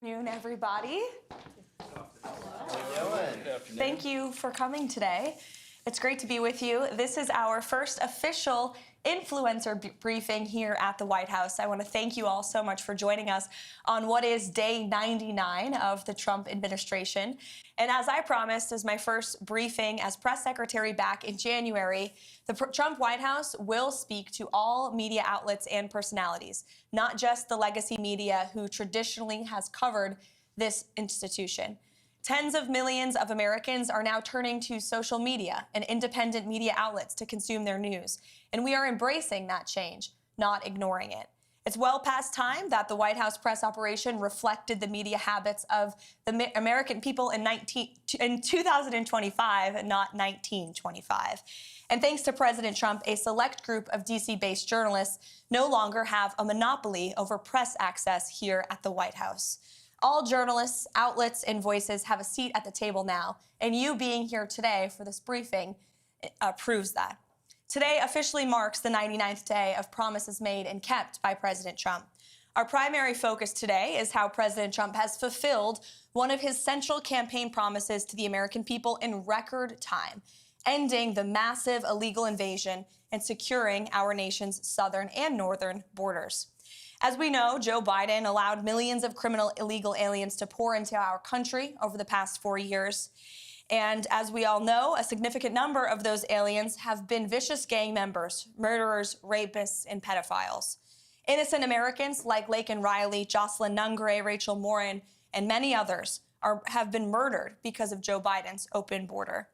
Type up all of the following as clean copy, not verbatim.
Afternoon, everybody. Hello. Thank you for coming today. It's great to be with you. This is our first official influencer briefing here at the White House. I want to thank you all so much for joining us on what is day 99 of the Trump administration. And as I promised, as my first briefing as press secretary back in January, the Trump White House will speak to all media outlets and personalities, not just the legacy media who traditionally has covered this institution. Tens of millions of Americans are now turning to social media and independent media outlets to consume their news. And we are embracing that change, not ignoring it. It's well past time that the White House press operation reflected the media habits of the American people in 2025, not 1925. And thanks to President Trump, a select group of D.C.-based journalists no longer have a monopoly over press access here at the White House. All journalists, outlets, and voices have a seat at the table now, and you being here today for this briefing proves that. Today officially marks the 99th day of promises made and kept by President Trump. Our primary focus today is how President Trump has fulfilled one of his central campaign promises to the American people in record time, ending the massive illegal invasion and securing our nation's southern and northern borders. As we know, Joe Biden allowed millions of criminal illegal aliens to pour into our country over the past 4 years. And as we all know, a significant number of those aliens have been vicious gang members, murderers, rapists, and pedophiles. Innocent Americans like Laken Riley, Jocelyn Nungray, Rachel Morin, and many others have been murdered because of Joe Biden's open border.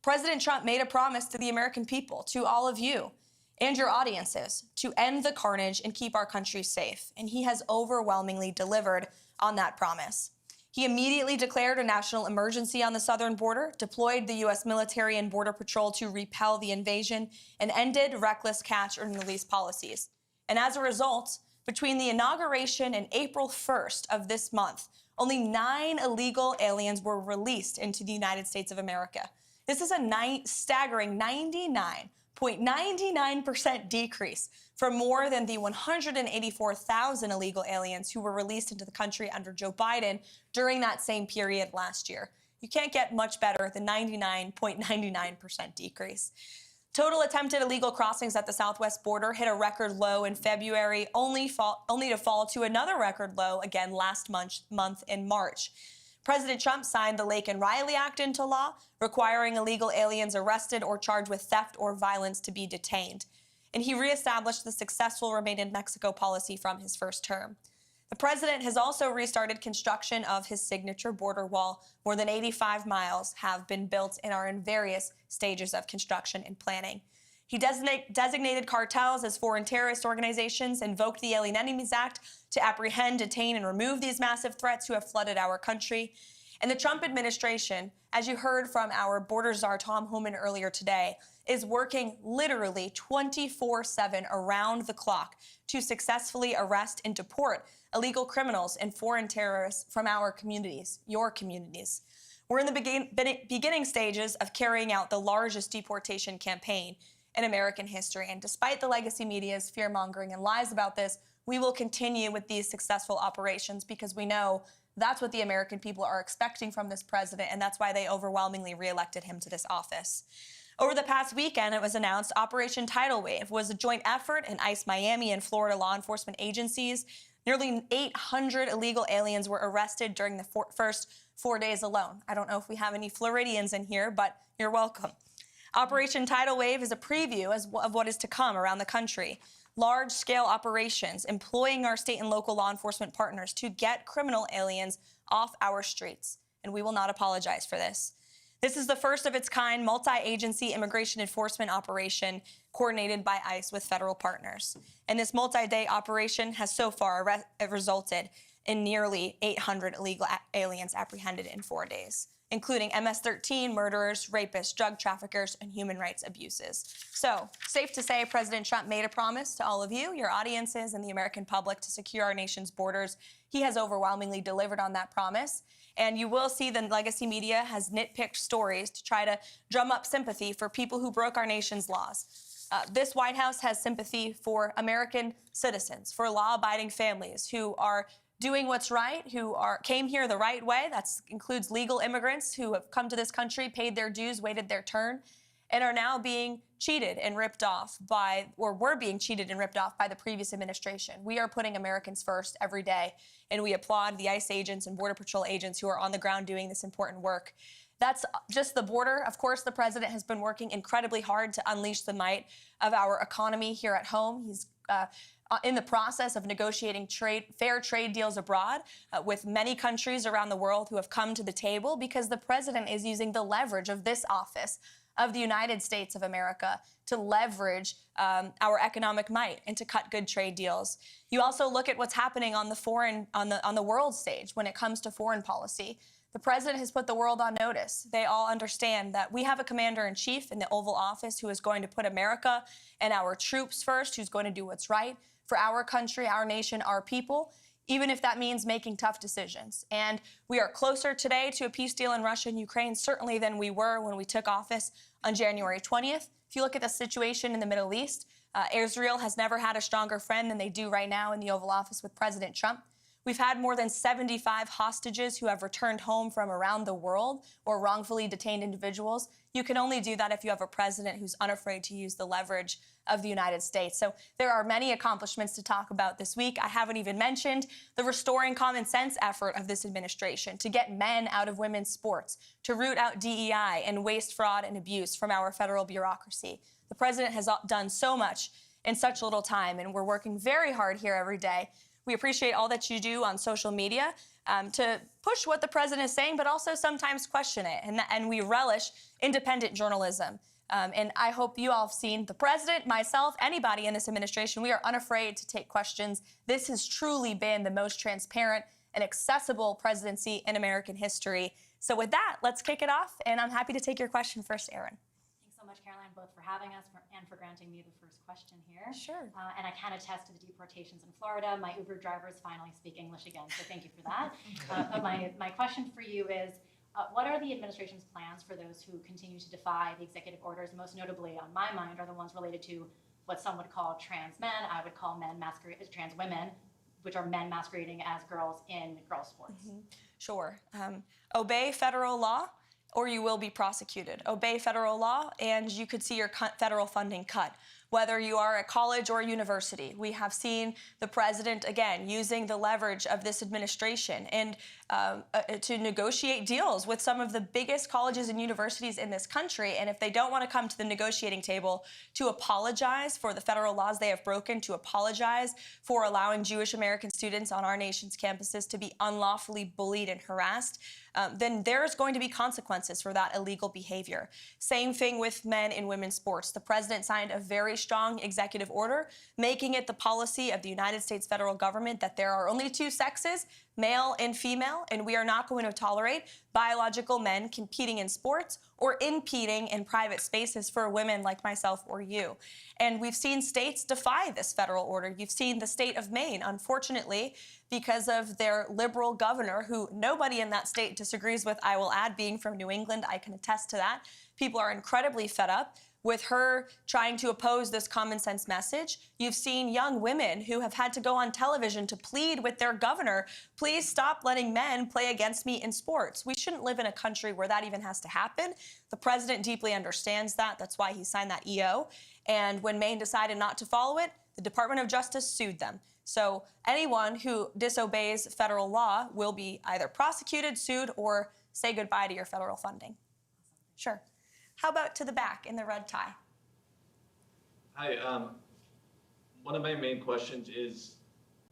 President Trump made a promise to the American people, to all of you, and your audiences, to end the carnage and keep our country safe. And he has overwhelmingly delivered on that promise. He immediately declared a national emergency on the southern border, deployed the U.S. military and Border Patrol to repel the invasion, and ended reckless catch and release policies. And as a result, between the inauguration and April 1st of this month, only 9 illegal aliens were released into the United States of America. This is a staggering 99.99% decrease from more than the 184,000 illegal aliens who were released into the country under Joe Biden during that same period last year. You can't get much better than 99.99% decrease. Total attempted illegal crossings at the southwest border hit a record low in February, only to fall to another record low again last month in March. President Trump signed the Laken Riley Act into law, requiring illegal aliens arrested or charged with theft or violence to be detained. And he reestablished the successful Remain in Mexico policy from his first term. The president has also restarted construction of his signature border wall. More than 85 miles have been built and are in various stages of construction and planning. He designated cartels as foreign terrorist organizations, invoked the Alien Enemies Act to apprehend, detain, and remove these massive threats who have flooded our country. And the Trump administration, as you heard from our border czar Tom Homan earlier today, is working literally 24/7 around the clock to successfully arrest and deport illegal criminals and foreign terrorists from our communities, your communities. We're in the beginning stages of carrying out the largest deportation campaign in American history. And despite the legacy media's fear-mongering and lies about this, we will continue with these successful operations because we know that's what the American people are expecting from this president, and that's why they overwhelmingly reelected him to this office. Over the past weekend, it was announced Operation Tidal Wave was a joint effort in ICE Miami and Florida law enforcement agencies. Nearly 800 illegal aliens were arrested during the first 4 days alone. I don't know if we have any Floridians in here, but you're welcome. Operation Tidal Wave is a preview of what is to come around the country. Large-scale operations employing our state and local law enforcement partners to get criminal aliens off our streets. And we will not apologize for this. This is the first of its kind multi-agency immigration enforcement operation coordinated by ICE with federal partners. And this multi-day operation has so far resulted in nearly 800 illegal aliens apprehended in 4 days, including MS-13, murderers, rapists, drug traffickers, and human rights abuses. So, safe to say President Trump made a promise to all of you, your audiences, and the American public to secure our nation's borders. He has overwhelmingly delivered on that promise. And you will see the legacy media has nitpicked stories to try to drum up sympathy for people who broke our nation's laws. This White House has sympathy for American citizens, for law-abiding families who are doing what's right, who came here the right way. That includes legal immigrants who have come to this country, paid their dues, waited their turn, and are now being cheated and ripped off by, or were being cheated and ripped off by the previous administration. We are putting Americans first every day, and we applaud the ICE agents and Border Patrol agents who are on the ground doing this important work. That's just the border. Of course, the president has been working incredibly hard to unleash the might of our economy here at home. He's in the process of negotiating fair trade deals abroad with many countries around the world who have come to the table because the president is using the leverage of this office of the United States of America to leverage our economic might and to cut good trade deals. You also look at what's happening on the world stage when it comes to foreign policy. The president has put the world on notice. They all understand that we have a commander-in-chief in the Oval Office who is going to put America and our troops first, who's going to do what's right for our country, our nation, our people, even if that means making tough decisions. And we are closer today to a peace deal in Russia and Ukraine, certainly than we were when we took office on January 20th. If you look at the situation in the Middle East, Israel has never had a stronger friend than they do right now in the Oval Office with President Trump. We've had more than 75 hostages who have returned home from around the world, or wrongfully detained individuals. You can only do that if you have a president who's unafraid to use the leverage of the United States. So there are many accomplishments to talk about this week. I haven't even mentioned the restoring common sense effort of this administration to get men out of women's sports, to root out DEI and waste, fraud, and abuse from our federal bureaucracy. The president has done so much in such little time, and we're working very hard here every day. We appreciate all that you do on social media to push what the president is saying, but also sometimes question it. And we relish independent journalism. And I hope you all have seen the president, myself, anybody in this administration. We are unafraid to take questions. This has truly been the most transparent and accessible presidency in American history. So with that, let's kick it off. And I'm happy to take your question first, Erin. Thanks so much, Karoline, both for having us and for granting me the first question here. Sure. And I can attest to the deportations in Florida. My Uber drivers finally speak English again, so thank you for that. But my question for you is, what are the administration's plans for those who continue to defy the executive orders? Most notably, on my mind, are the ones related to what some would call trans men. I would call men trans women, which are men masquerading as girls in girls' sports. Mm-hmm. Sure. Obey federal law, or you will be prosecuted. Obey federal law, and you could see your federal funding cut. Whether you are a college or a university, we have seen the president, again, using the leverage of this administration and to negotiate deals with some of the biggest colleges and universities in this country. And if they don't want to come to the negotiating table to apologize for the federal laws they have broken, to apologize for allowing Jewish American students on our nation's campuses to be unlawfully bullied and harassed, then there's going to be consequences for that illegal behavior. Same thing with men in women's sports. The president signed a very strong executive order, making it the policy of the United States federal government that there are only two sexes, male and female, and we are not going to tolerate biological men competing in sports or impeding in private spaces for women like myself or you. And we've seen states defy this federal order. You've seen the state of Maine, unfortunately, because of their liberal governor, who nobody in that state disagrees with, I will add, being from New England, I can attest to that. People are incredibly fed up with her trying to oppose this common sense message. You've seen young women who have had to go on television to plead with their governor, please stop letting men play against me in sports. We shouldn't live in a country where that even has to happen. The president deeply understands that. That's why he signed that EO. And when Maine decided not to follow it, the Department of Justice sued them. So anyone who disobeys federal law will be either prosecuted, sued, or say goodbye to your federal funding. Sure. How about to the back in the red tie? Hi. One of my main questions is,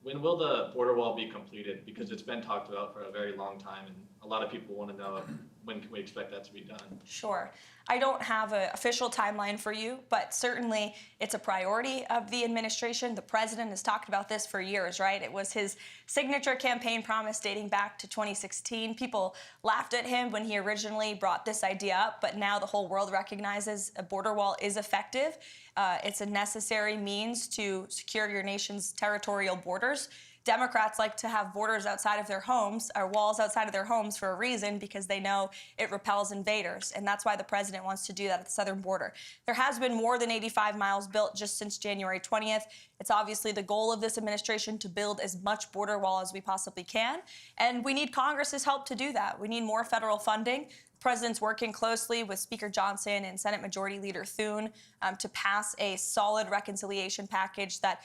when will the border wall be completed? Because it's been talked about for a very long time, and a lot of people want to know when can we expect that to be done. Sure. I don't have an official timeline for you, but certainly it's a priority of the administration. The president has talked about this for years, right? It was his signature campaign promise dating back to 2016. People laughed at him when he originally brought this idea up, but now the whole world recognizes a border wall is effective. It's a necessary means to secure your nation's territorial borders. Democrats like to have borders outside of their homes, or walls outside of their homes, for a reason, because they know it repels invaders. And that's why the president wants to do that at the southern border. There has been more than 85 miles built just since January 20th. It's obviously the goal of this administration to build as much border wall as we possibly can. And we need Congress's help to do that. We need more federal funding. The president's working closely with Speaker Johnson and Senate Majority Leader Thune to pass a solid reconciliation package that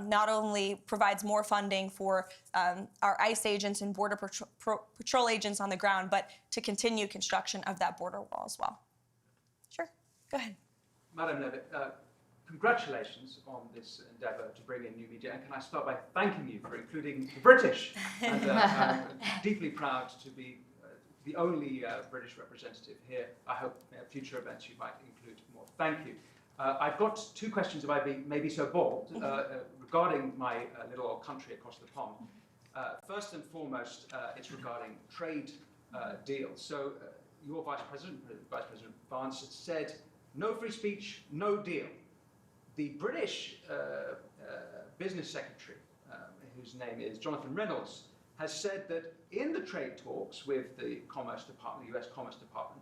not only provides more funding for our ICE agents and Border Patrol agents on the ground, but to continue construction of that border wall as well. Sure, go ahead. Madam Leavitt, congratulations on this endeavour to bring in new media. And can I start by thanking you for including the British? And I'm deeply proud to be the only British representative here. I hope future events you might include more. Thank you. I've got two questions, if I may be so bold, regarding my little old country across the pond. First and foremost, it's regarding trade deals. So your Vice President Vance, said, no free speech, no deal. The British Business Secretary, whose name is Jonathan Reynolds, has said that in the trade talks with the Commerce Department, the US Commerce Department,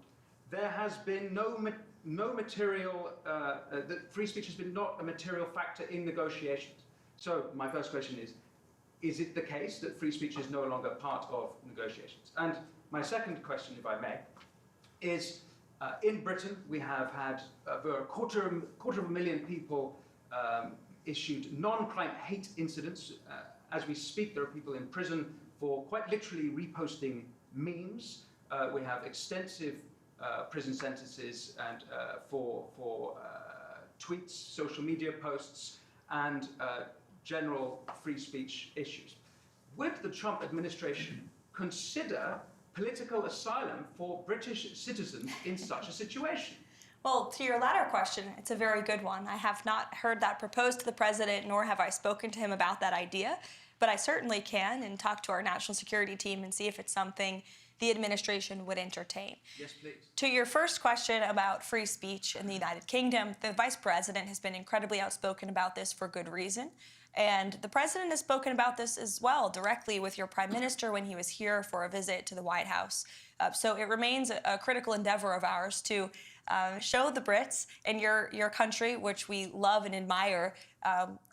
there has been no material, that free speech has been not a material factor in negotiations. So my first question is it the case that free speech is no longer part of negotiations? And my second question, if I may, is in Britain, we have had over a quarter of a million people issued non-crime hate incidents. As we speak, there are people in prison for quite literally reposting memes. We have extensive prison sentences and for tweets, social media posts, and general free speech issues. Would the Trump administration consider political asylum for British citizens in such a situation? Well, to your latter question, it's a very good one. I have not heard that proposed to the president, nor have I spoken to him about that idea, but I certainly can and talk to our national security team and see if it's something the administration would entertain. Yes, please. To your first question about free speech in the United Kingdom, the vice president has been incredibly outspoken about this for good reason. And the president has spoken about this as well directly with your prime minister when he was here for a visit to the White House. So it remains a critical endeavor of ours to show the Brits and your country, which we love and admire,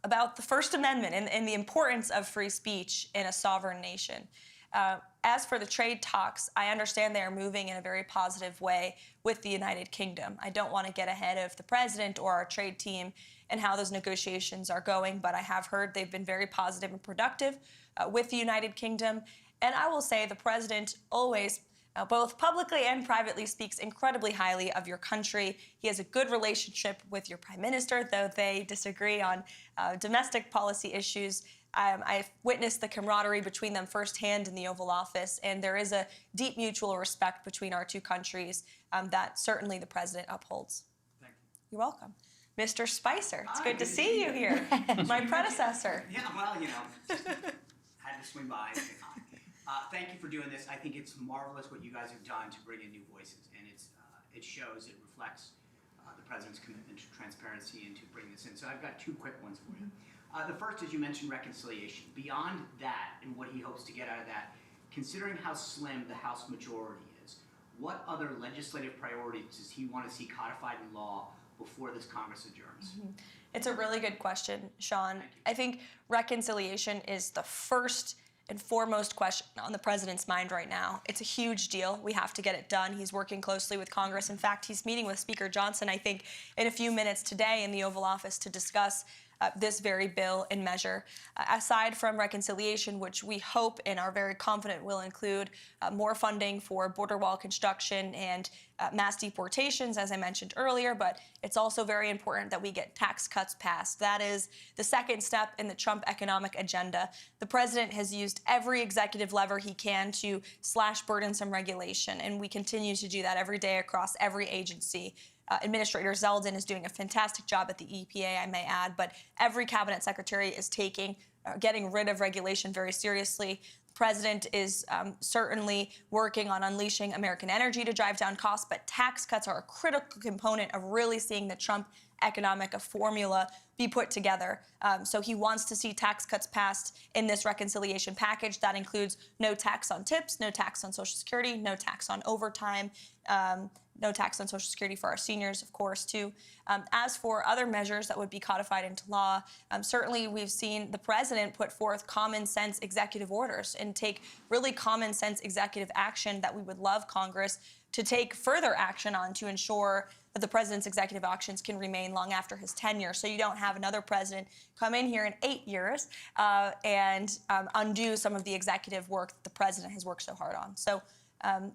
about the First Amendment and the importance of free speech in a sovereign nation. As for the trade talks, I understand they are moving in a very positive way with the United Kingdom. I don't want to get ahead of the president or our trade team and how those negotiations are going, but I have heard they've been very positive and productive with the United Kingdom. And I will say the president always, both publicly and privately, speaks incredibly highly of your country. He has a good relationship with your prime minister, though they disagree on domestic policy issues. I've witnessed the camaraderie between them firsthand in the Oval Office, and there is a deep mutual respect between our two countries that certainly the president upholds. Thank you. You're welcome. Mr. Spicer, it's Hi, good to see you here. My predecessor. Yeah, well, you know, just had to swing by and say hi. Thank you for doing this. I think it's marvelous what you guys have done to bring in new voices, and it shows, it reflects the president's commitment to transparency and to bring this in. So I've got two quick ones for you. The first is you mentioned reconciliation. Beyond that and what he hopes to get out of that, considering how slim the House majority is, what other legislative priorities does he want to see codified in law before this Congress adjourns? Mm-hmm. It's a really good question, Sean. I think reconciliation is the first and foremost question on the president's mind right now. It's a huge deal. We have to get it done. He's working closely with Congress. In fact, he's meeting with Speaker Johnson, I think, in a few minutes today in the Oval Office to discuss this very bill and measure. Aside from reconciliation, which we hope and are very confident will include more funding for border wall construction and mass deportations, as I mentioned earlier, but it's also very important that we get tax cuts passed. That is the second step in the Trump economic agenda. The president has used every executive lever he can to slash burdensome regulation, and we continue to do that every day across every agency. Administrator Zeldin is doing a fantastic job at the EPA, I may add, but every cabinet secretary is getting rid of regulation very seriously. The president is certainly working on unleashing American energy to drive down costs, but tax cuts are a critical component of really seeing the Trump economic a formula be put together. So he wants to see tax cuts passed in this reconciliation package. That includes no tax on tips, no tax on Social Security, no tax on overtime, no tax on Social Security for our seniors, of course, too. As for other measures that would be codified into law, certainly we've seen the president put forth common sense executive orders and take really common sense executive action that we would love Congress to take further action on to ensure that the president's executive actions can remain long after his tenure. So you don't have another president come in here in 8 years and undo some of the executive work that the president has worked so hard on. So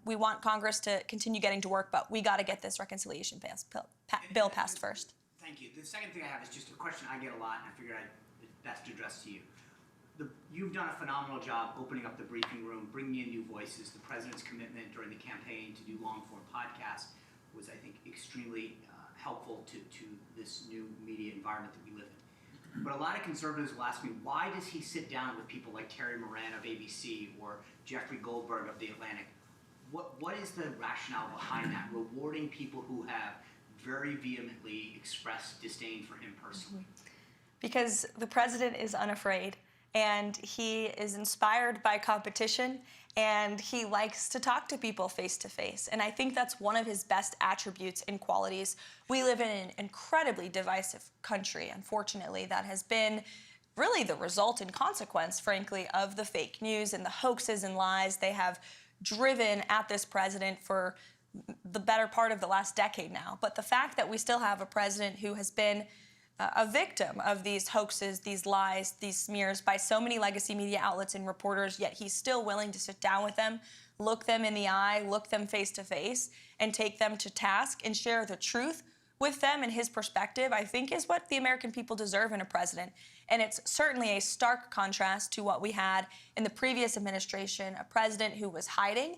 we want Congress to continue getting to work, but we got to get this reconciliation bill passed first. Thank you. The second thing I have is just a question I get a lot, and I figured I'd best address to you. You've done a phenomenal job opening up the briefing room, bringing in new voices. The president's commitment during the campaign to do long-form podcasts was, I think, extremely helpful to this new media environment that we live in. But a lot of conservatives will ask me, why does he sit down with people like Terry Moran of ABC or Jeffrey Goldberg of The Atlantic? What is the rationale behind that, rewarding people who have very vehemently expressed disdain for him personally? Because the president is unafraid, and he is inspired by competition, and he likes to talk to people face to face. And I think that's one of his best attributes and qualities. We live in an incredibly divisive country, unfortunately, that has been really the result and consequence, frankly, of the fake news and the hoaxes and lies they have driven at this president for the better part of the last decade now. But the fact that we still have a president who has been a victim of these hoaxes, these lies, these smears by so many legacy media outlets and reporters, yet he's still willing to sit down with them, look them in the eye, look them face to face, and take them to task and share the truth with them and his perspective, I think is what the American people deserve in a president. And it's certainly a stark contrast to what we had in the previous administration, a president who was hiding,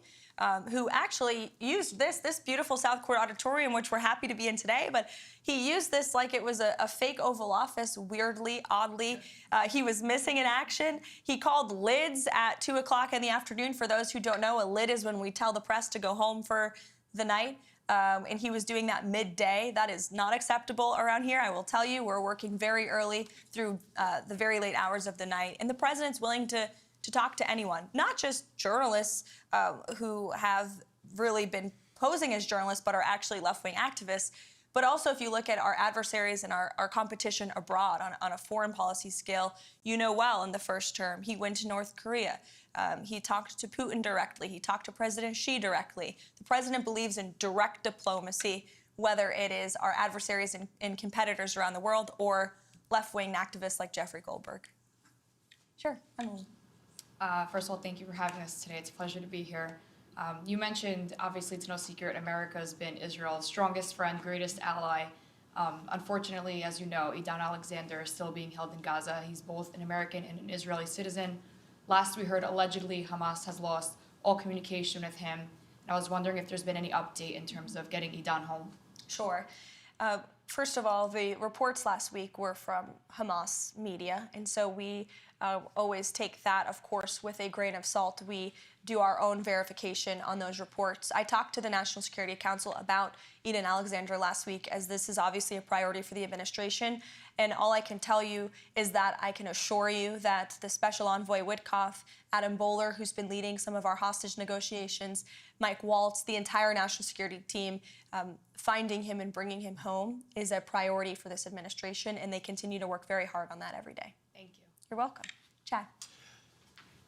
who actually used this beautiful South Court auditorium, which we're happy to be in today, but he used this like it was a fake Oval Office, weirdly, oddly. He was missing in action. He called lids at 2 o'clock in the afternoon. For those who don't know, a lid is when we tell the press to go home for the night. And he was doing that midday. That is not acceptable around here. I will tell you, we're working very early through the very late hours of the night. And the president's willing to talk to anyone, not just journalists who have really been posing as journalists but are actually left-wing activists, but also if you look at our adversaries and our competition abroad on a foreign policy scale, you know well in the first term, he went to North Korea. He talked to Putin directly. He talked to President Xi directly. The president believes in direct diplomacy, whether it is our adversaries and competitors around the world or left-wing activists like Jeffrey Goldberg. Sure, Emily. First of all, thank you for having us today. It's a pleasure to be here. You mentioned, obviously, it's no secret, America has been Israel's strongest friend, greatest ally. Unfortunately, as you know, Idan Alexander is still being held in Gaza. He's both an American and an Israeli citizen. Last we heard, allegedly, Hamas has lost all communication with him. And I was wondering if there's been any update in terms of getting Idan home. Sure. First of all, the reports last week were from Hamas media, and so we always take that, of course, with a grain of salt. We do our own verification on those reports. I talked to the National Security Council about Idan Alexander last week, as this is obviously a priority for the administration, and all I can tell you is that I can assure you that the Special Envoy Witkoff, Adam Bowler, who's been leading some of our hostage negotiations, Mike Waltz, the entire national security team, finding him and bringing him home is a priority for this administration, and they continue to work very hard on that every day. Thank you. You're welcome. Chad.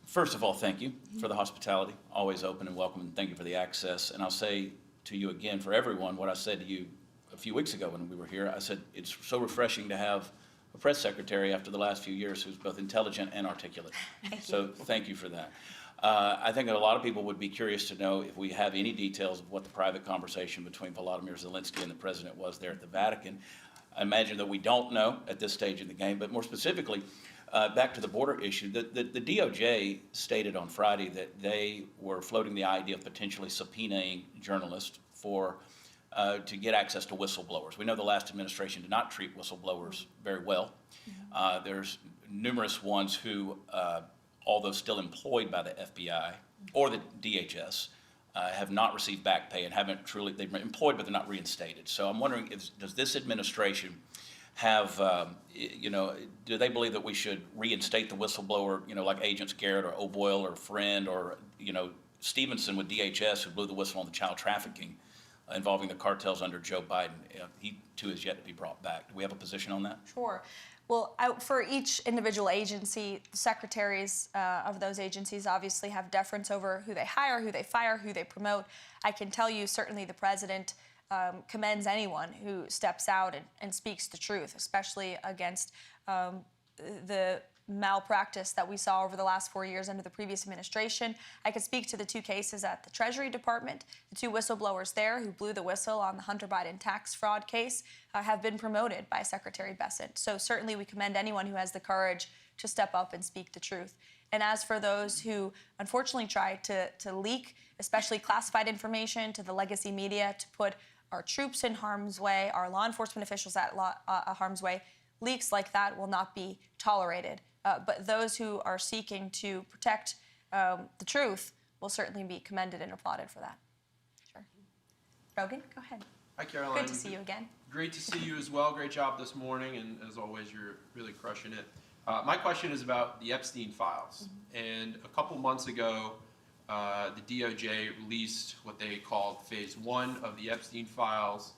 First of all, thank you for the hospitality, always open and welcome, and thank you for the access. And I'll say to you again, for everyone, what I said to you a few weeks ago when we were here. I said it's so refreshing to have a press secretary after the last few years who's both intelligent and articulate. So thank you for that. I think that a lot of people would be curious to know if we have any details of what the private conversation between Volodymyr Zelensky and the president was there at the Vatican. I imagine that we don't know at this stage of the game, but more specifically, back to the border issue, the DOJ stated on Friday that they were floating the idea of potentially subpoenaing journalists to get access to whistleblowers. We know the last administration did not treat whistleblowers very well. There's numerous ones who, although still employed by the FBI or the DHS, have not received back pay and haven't truly, they've been employed, but they're not reinstated. So I'm wondering, does this administration have, do they believe that we should reinstate the whistleblower, like Agents Garrett or O'Boyle or Friend or, Stevenson with DHS, who blew the whistle on the child trafficking involving the cartels under Joe Biden? He too is yet to be brought back. Do we have a position on that? Sure. Well, for each individual agency, the secretaries of those agencies obviously have deference over who they hire, who they fire, who they promote. I can tell you certainly the president commends anyone who steps out and speaks the truth, especially against the malpractice that we saw over the last 4 years under the previous administration. I could speak to the two cases at the Treasury Department. The two whistleblowers there who blew the whistle on the Hunter Biden tax fraud case have been promoted by Secretary Bessent. So certainly we commend anyone who has the courage to step up and speak the truth. And as for those who unfortunately try to leak, especially classified information to the legacy media to put our troops in harm's way, our law enforcement officials at harm's way, leaks like that will not be tolerated. But those who are seeking to protect the truth will certainly be commended and applauded for that. Sure. Rogan, go ahead. Hi, Karoline. Good to see you again. Great to see you as well. Great job this morning, and as always, you're really crushing it. My question is about the Epstein files. And a couple months ago, the DOJ released what they called phase 1 of the Epstein files,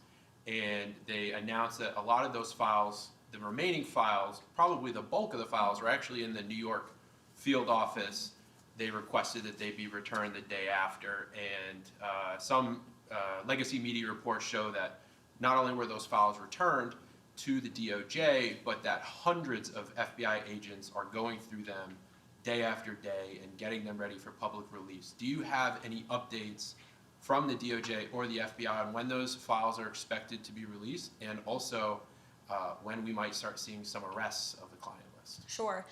and they announced that a lot of those files, the remaining files, probably the bulk of the files, are actually in the New York field office. They requested that they be returned the day after, and some legacy media reports show that not only were those files returned to the DOJ, but that hundreds of FBI agents are going through them day after day and getting them ready for public release. Do you have any updates from the DOJ or the FBI on when those files are expected to be released, and also when we might start seeing some arrests of the client list? Sure.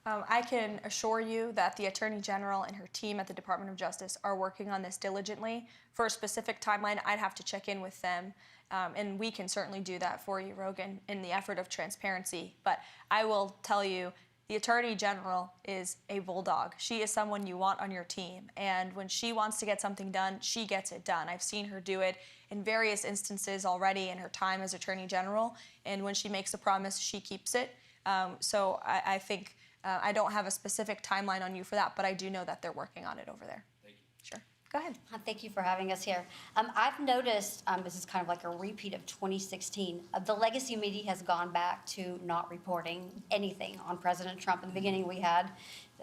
I can assure you that the Attorney General and her team at the Department of Justice are working on this diligently. For a specific timeline, I'd have to check in with them, and we can certainly do that for you, Rogan, in the effort of transparency. But I will tell you, the Attorney General is a bulldog. She is someone you want on your team, and when she wants to get something done, she gets it done. I've seen her do it in various instances already in her time as Attorney General, and when she makes a promise, she keeps it. So I think I don't have a specific timeline on you for that, but I do know that they're working on it over there. Thank you. Sure. Go ahead. Thank you for having us here. I've noticed, this is kind of like a repeat of 2016, the legacy media has gone back to not reporting anything on President Trump. In the beginning, we had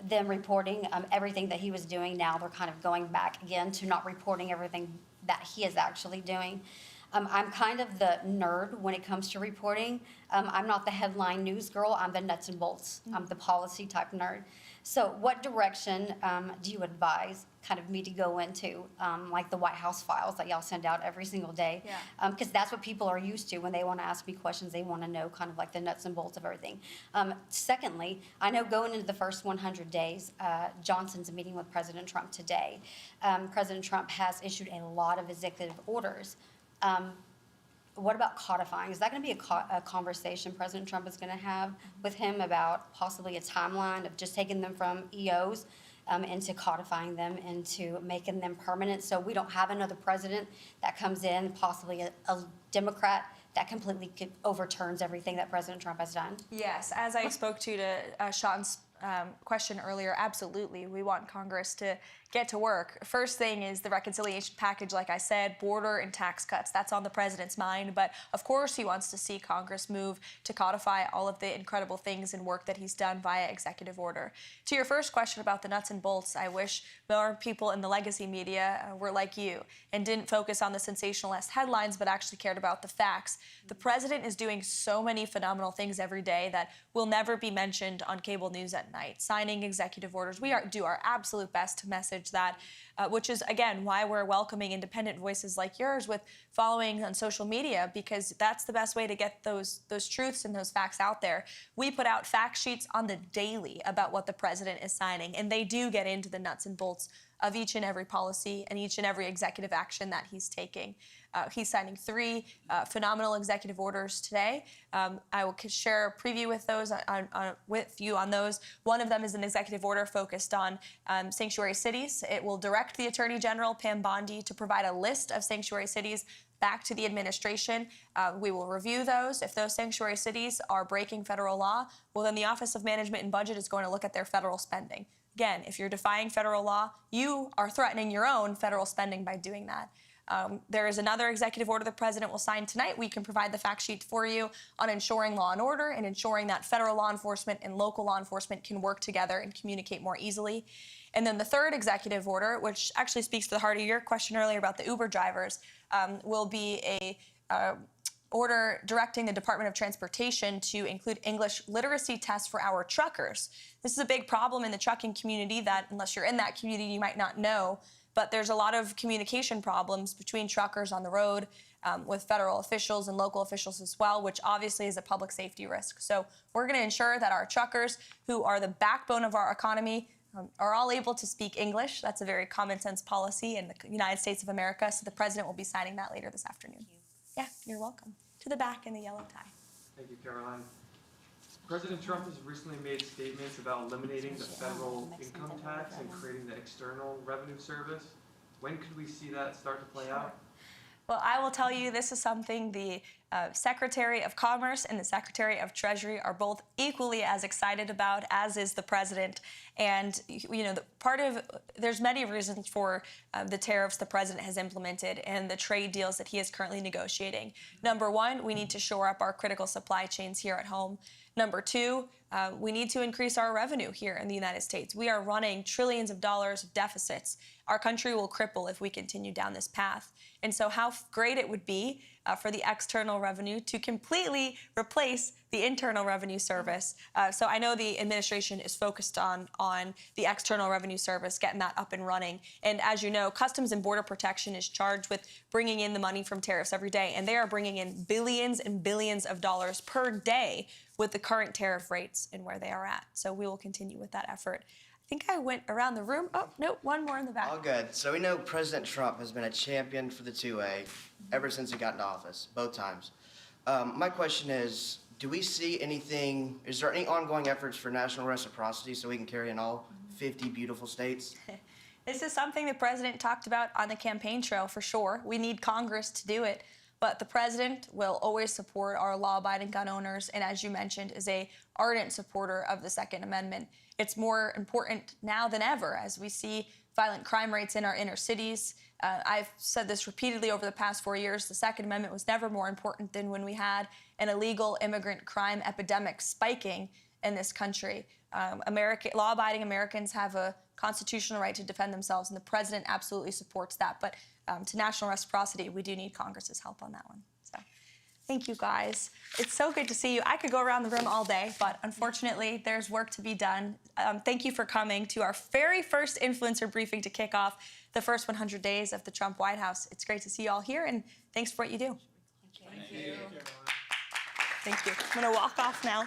them reporting everything that he was doing. Now they're kind of going back again to not reporting everything that he is actually doing. I'm kind of the nerd when it comes to reporting. I'm not the headline news girl. I'm the nuts and bolts. I'm the policy type nerd. So what direction do you advise kind of me to go into, like the White House files that y'all send out every single day? Yeah. Because that's what people are used to when they want to ask me questions. They want to know kind of like the nuts and bolts of everything. Secondly, I know going into the first 100 days, Johnson's meeting with President Trump today. President Trump has issued a lot of executive orders. What about codifying? Is that going to be a conversation President Trump is going to have with him about possibly a timeline of just taking them from EOs into codifying them, into making them permanent, so we don't have another president that comes in, possibly a Democrat, that completely overturns everything that President Trump has done? Yes, as I spoke to Sean's question earlier, absolutely. We want Congress to get to work. First thing is the reconciliation package, like I said, border and tax cuts. That's on the president's mind. But of course, he wants to see Congress move to codify all of the incredible things and work that he's done via executive order. To your first question about the nuts and bolts, I wish more people in the legacy media were like you and didn't focus on the sensationalist headlines, but actually cared about the facts. The president is doing so many phenomenal things every day that will never be mentioned on cable news at night. Signing executive orders. We do our absolute best to message that, which is, again, why we're welcoming independent voices like yours with following on social media, because that's the best way to get those truths and those facts out there. We put out fact sheets on the daily about what the president is signing, and they do get into the nuts and bolts of each and every policy and each and every executive action that he's taking. He's signing 3 phenomenal executive orders today. I will share a preview with those with you on those. One of them is an executive order focused on sanctuary cities. It will direct the Attorney General, Pam Bondi, to provide a list of sanctuary cities back to the administration. We will review those. If those sanctuary cities are breaking federal law, well, then the Office of Management and Budget is going to look at their federal spending. Again, if you're defying federal law, you are threatening your own federal spending by doing that. There is another executive order the president will sign tonight. We can provide the fact sheet for you on ensuring law and order and ensuring that federal law enforcement and local law enforcement can work together and communicate more easily. And then the third executive order, which actually speaks to the heart of your question earlier about the Uber drivers, will be a order directing the Department of Transportation to include English literacy tests for our truckers. This is a big problem in the trucking community that, unless you're in that community, you might not know. But there's a lot of communication problems between truckers on the road with federal officials and local officials as well, which obviously is a public safety risk. So we're going to ensure that our truckers, who are the backbone of our economy, are all able to speak English. That's a very common sense policy in the United States of America. So the president will be signing that later this afternoon. Yeah, you're welcome. To the back in the yellow tie. Thank you, Karoline. President Trump has recently made statements about eliminating the federal income tax and creating the External Revenue Service. When could we see that start to play out? Well, I will tell you, this is something the Secretary of Commerce and the Secretary of Treasury are both equally as excited about, as is the president. And, you know, there's many reasons for the tariffs the president has implemented and the trade deals that he is currently negotiating. Number one, we need to shore up our critical supply chains here at home. Number two, we need to increase our revenue here in the United States. We are running trillions of dollars of deficits. Our country will cripple if we continue down this path. And so how great it would be for the external revenue to completely replace the Internal Revenue Service. So I know the administration is focused on the External Revenue Service, getting that up and running. And as you know, Customs and Border Protection is charged with bringing in the money from tariffs every day, and they are bringing in billions and billions of dollars per day with the current tariff rates and where they are at. So we will continue with that effort. I think I went around the room. Oh, no, one more in the back. All good. So we know President Trump has been a champion for the 2A ever since he got into office, both times. My question is, do we see anything, is there any ongoing efforts for national reciprocity so we can carry in all 50 beautiful states? This is something the president talked about on the campaign trail for sure. We need Congress to do it. But the president will always support our law-abiding gun owners, and as you mentioned, is a ardent supporter of the Second Amendment. It's more important now than ever as we see violent crime rates in our inner cities. I've said this repeatedly over the past 4 years. The Second Amendment was never more important than when we had an illegal immigrant crime epidemic spiking in this country. Law-abiding Americans have a constitutional right to defend themselves, and the president absolutely supports that. But to national reciprocity, we do need Congress's help on that one. So thank you, guys. It's so good to see you. I could go around the room all day, but unfortunately, there's work to be done. Thank you for coming to our very first influencer briefing to kick off the first 100 days of the Trump White House. It's great to see you all here, and thanks for what you do. Thank you. Thank you. I'm going to walk off now.